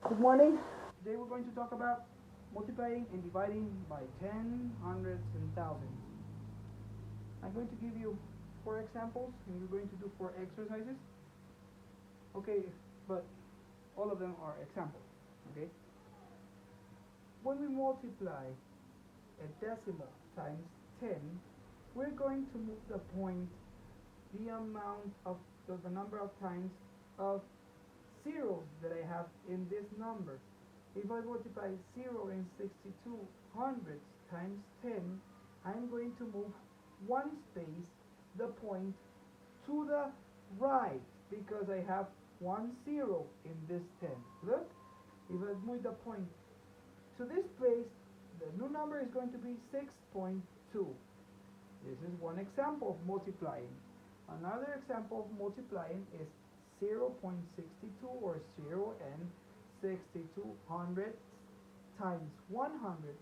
Good morning. Today we're going to talk about multiplying and dividing by 10, hundreds, and thousands. I'm going to give you 4 examples and you're going to do 4 exercises. Okay, but all of them are examples. Okay? When we multiply a decimal times 10, we're going to move the point, the amount of the number of times of zeros that I have in this number. If I multiply 0 and 62 hundredths times 10, I'm going to move one space, the point, to the right because I have 1 0 in this 10. Look, if I move the point to this place, the new number is going to be 6.2. This is one example of multiplying. Another example of multiplying is 0.62 or 0 and 62 hundredths times 100.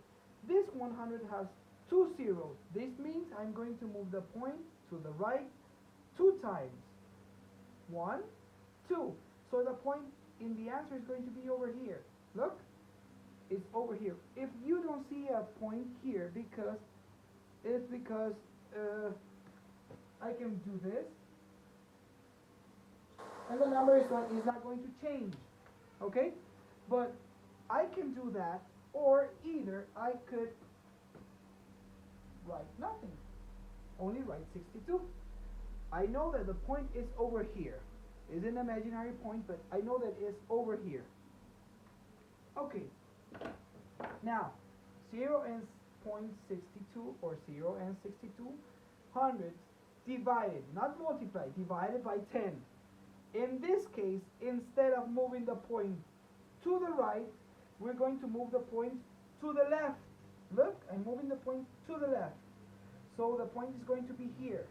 This 100 has 2 zeros. This means I'm going to move the point to the right 2 times. 1, 2. So the point in the answer is going to be over here. Look, it's over here. If you don't see a point here, it's because I can do this, and the number is not going to change, okay? But I can do that, or either I could write nothing, only write 62. I know that the point is over here. It's an imaginary point, but I know that it's over here. Okay, now 0 and 0.62 or 0 and 62 hundredths divided, not multiplied, divided by 10. In this case, instead of moving the point to the right, we're going to move the point to the left. Look, I'm moving the point to the left. So the point is going to be here.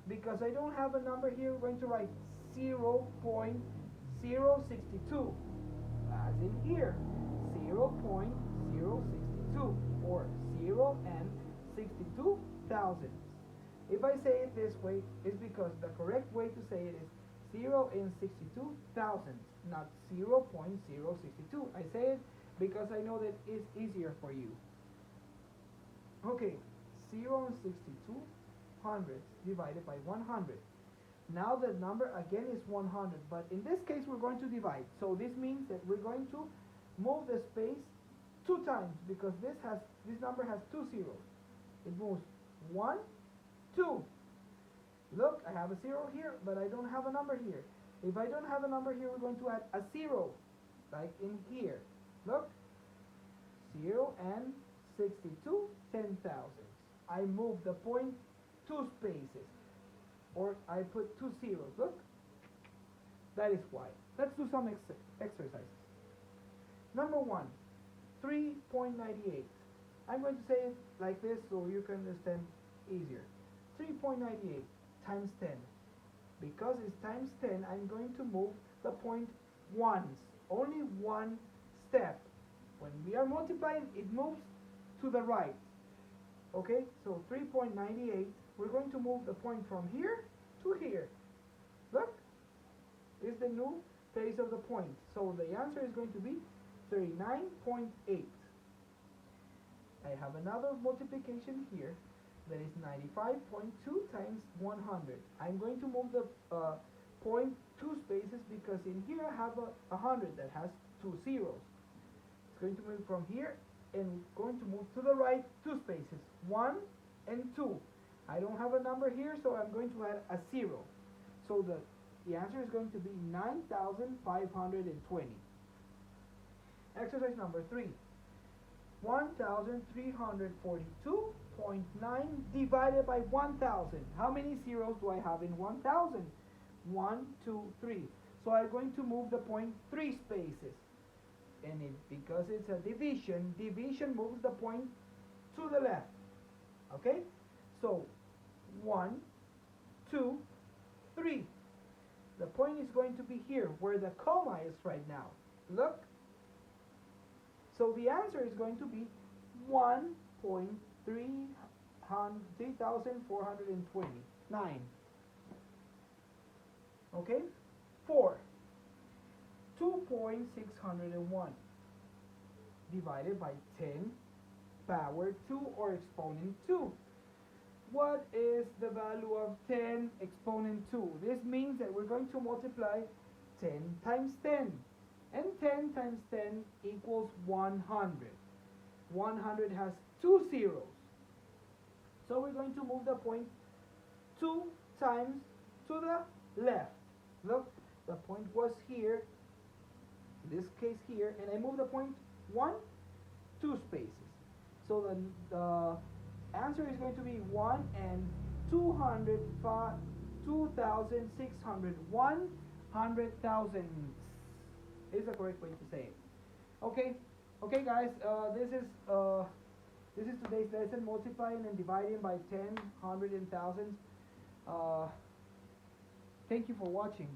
Because I don't have a number here, we're going to write 0.062. As in here, 0.062 or 0 and 62 thousandths. If I say it this way, it's because the correct way to say it is 0 and 62 thousandths, not 0.062. I say it because I know that it's easier for you. Okay, 0 and 62 hundredths divided by 100. Now the number again is 100, but in this case we're going to divide. So this means that we're going to move the space 2 times because this number has 2 zeros. It moves 1, 2. Look, I have a 0 here, but I don't have a number here. If I don't have a number here, we're going to add a 0, like in here. Look, 0 and 62 ten thousandths. I move the point 2 spaces, or I put 2 zeros. Look, that is why. Let's do some exercises. Number 1, 3.98. I'm going to say it like this so you can understand easier. 3.98 times 10. Because it's times 10, I'm going to move the point once, only one step. When we are multiplying, it moves to the right. Okay, so 3.98, we're going to move the point from here to here. Look, is the new place of the point. So the answer is going to be 39.8. I have another multiplication here that is 95.2 times 100. I'm going to move the point 2 spaces because in here I have a 100 that has 2 zeros. It's going to move from here and going to move to the right 2 spaces, 1 and 2. I don't have a number here, so I'm going to add a 0. So the answer is going to be 9,520. Exercise number 3. 1,342.9 divided by 1,000. How many zeros do I have in 1,000? 1, 2, 3. So I'm going to move the point 3 spaces. And because it's a division, division moves the point to the left. Okay? So 1, 2, 3. The point is going to be here where the comma is right now. Look. So the answer is going to be 1.3429. Okay? 4. 2.601 divided by 10 power 2 or exponent 2. What is the value of 10 exponent 2? This means that we're going to multiply 10 times 10. And 10 times 10 equals 100. 100 has 2 zeros. So we're going to move the point 2 times to the left. Look, the point was here, in this case here, and I move the point 2 spaces. So the answer is going to be 1 and 2,600. 100,000 is the correct way to say it. Okay, guys. This is today's lesson: multiplying and dividing by 10, 100, and thousands. Thank you for watching.